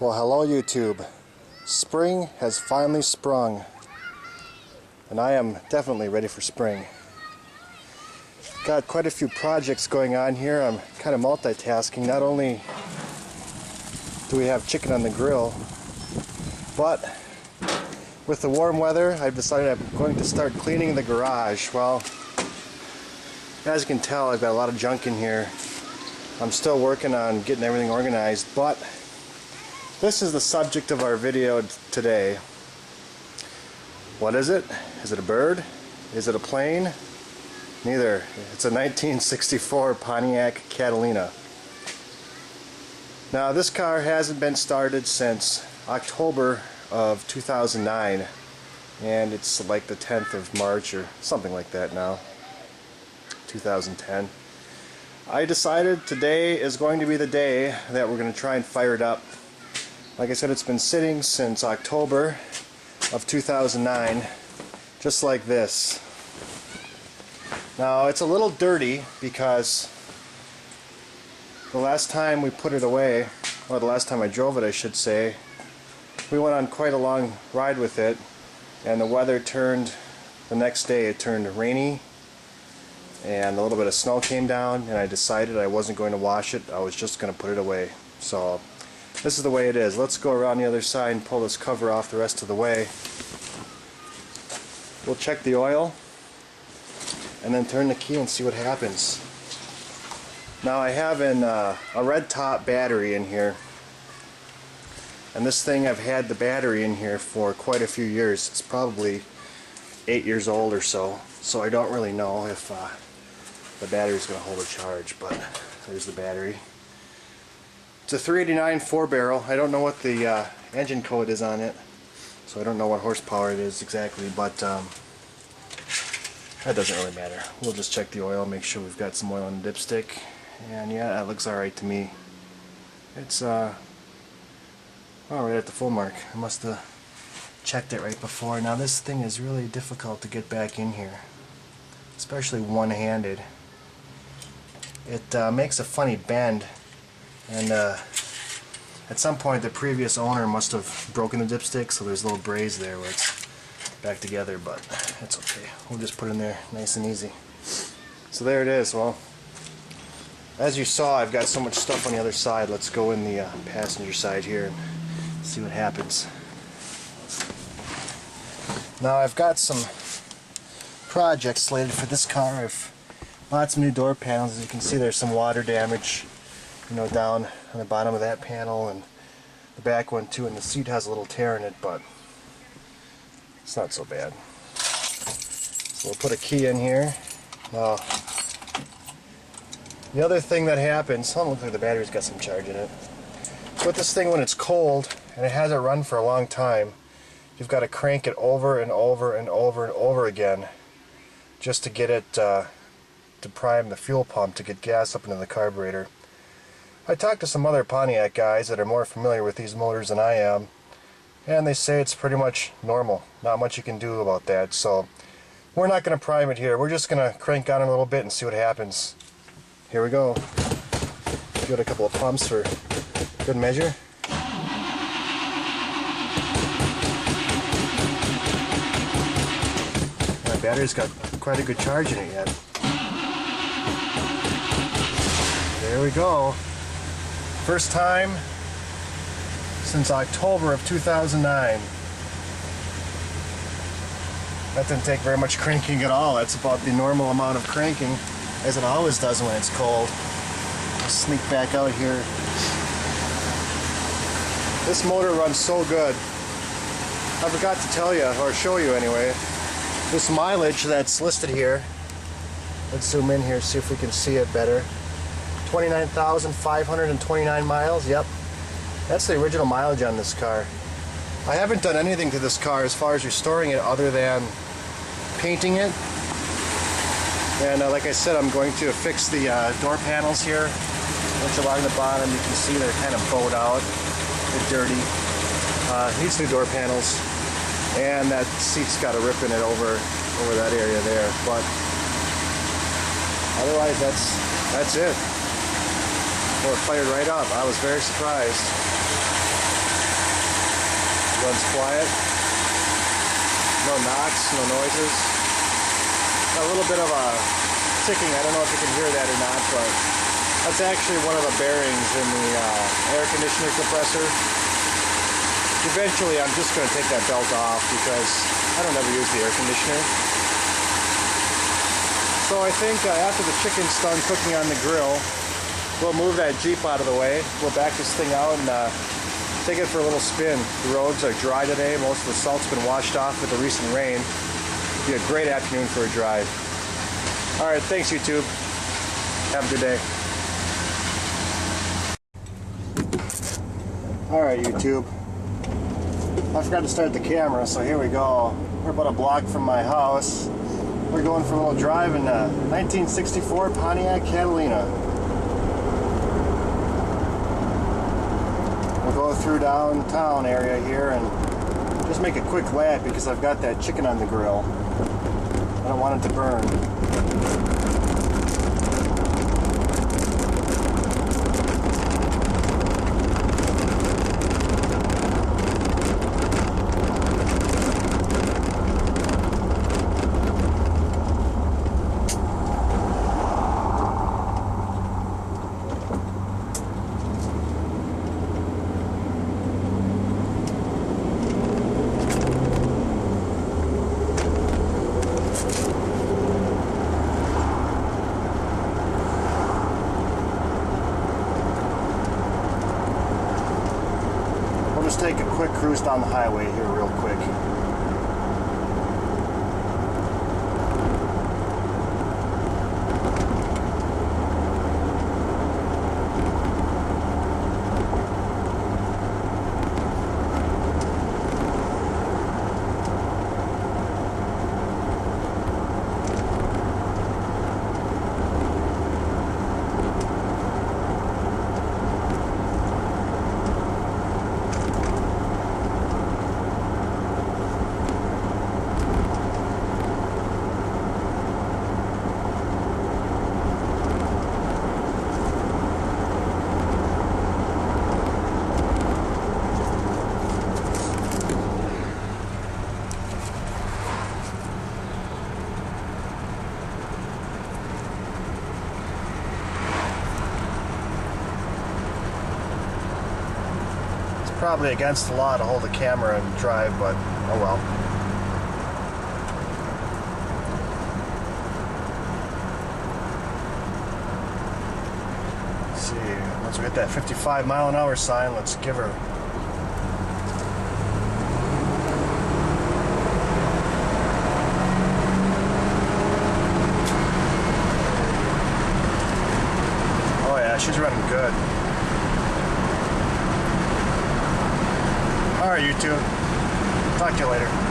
Well, hello YouTube. Spring has finally sprung, and I am definitely ready for spring. Got quite a few projects going on here. I'm kind of multitasking. Not only do we have chicken on the grill, but with the warm weather, I've decided I'm going to start cleaning the garage. Well, as you can tell, I've got a lot of junk in here. I'm still working on getting everything organized, but this is the subject of our video today. What is it? Is it a bird? Is it a plane? Neither. It's a 1964 Pontiac Catalina. Now, this car hasn't been started since October of 2009, and it's like the 10th of March or something like that now, 2010. I decided today is going to be the day that we're going to try and fire it up. Like I said, it's been sitting since October of 2009, just like this. Now, it's a little dirty because the last time we put it away, or the last time I drove it I should say, we went on quite a long ride with it, and the weather turned, the next day it turned rainy, and a little bit of snow came down, and I decided I wasn't going to wash it. I was just going to put it away. So this is the way it is. Let's go around the other side and pull this cover off the rest of the way. We'll check the oil and then turn the key and see what happens. Now, I have a red top battery in here, and this thing, I've had the battery in here for quite a few years. It's probably 8 years old or so, so I don't really know if the battery's going to hold a charge, but there's the battery. It's a 389 4-barrel. I don't know what the engine code is on it, so I don't know what horsepower it is exactly, but that doesn't really matter. We'll just check the oil, make sure we've got some oil in the dipstick, and yeah, that looks alright to me. It's right at the full mark. I must have checked it right before. Now, this thing is really difficult to get back in here, especially one-handed. It makes a funny bend, and at some point the previous owner must have broken the dipstick, so there's a little braze there where it's back together, but it's okay. We'll just put it in there nice and easy. So there it is. Well, as you saw, I've got so much stuff on the other side. Let's go in the passenger side here and see what happens. Now, I've got some projects slated for this car. I've lots of new door panels. As you can see, there's some water damage, you know, down on the bottom of that panel, and the back one too, and the seat has a little tear in it, but it's not so bad. So we'll put a key in here. Now, the other thing that happens, oh, looks like the battery's got some charge in it. With this thing, when it's cold and it hasn't run for a long time, you've got to crank it over and over and over and over again just to get it to prime the fuel pump to get gas up into the carburetor. I talked to some other Pontiac guys that are more familiar with these motors than I am, and they say it's pretty much normal. Not much you can do about that, so we're not going to prime it here. We're just going to crank on it a little bit and see what happens. Here we go. Give it a couple of pumps for good measure. My battery's got quite a good charge in it yet. There we go. First time since October of 2009. That didn't take very much cranking at all. That's about the normal amount of cranking, as it always does when it's cold. I'll sneak back out here. This motor runs so good. I forgot to tell you, or show you anyway, this mileage that's listed here. Let's zoom in here, see if we can see it better. 29,529 miles. Yep, that's the original mileage on this car. I haven't done anything to this car as far as restoring it other than painting it. And like I said, I'm going to fix the door panels here, which along the bottom you can see they're kind of bowed out, a bit dirty. Needs new door panels, and that seat's got a rip in it over that area there. But otherwise, that's it. Well, it fired right up. I was very surprised. Runs quiet. No knocks, no noises. A little bit of a ticking. I don't know if you can hear that or not, but that's actually one of the bearings in the air conditioner compressor. Eventually, I'm just going to take that belt off because I don't ever use the air conditioner. So I think after the chicken's done cooking on the grill, we'll move that Jeep out of the way. We'll back this thing out and take it for a little spin. The roads are dry today. Most of the salt's been washed off with the recent rain. Be a great afternoon for a drive. All right, thanks YouTube. Have a good day. All right, YouTube. I forgot to start the camera, so here we go. We're about a block from my house. We're going for a little drive in a 1964 Pontiac Catalina. We'll go through downtown area here and just make a quick lap because I've got that chicken on the grill. I don't want it to burn. We'll just take a quick cruise down the highway here real quick. Probably against the law to hold the camera and drive, but oh well. Let's see, once we hit that 55-mile-an-hour sign, let's give her. Oh yeah, she's running good. All right, YouTube. Talk to you later.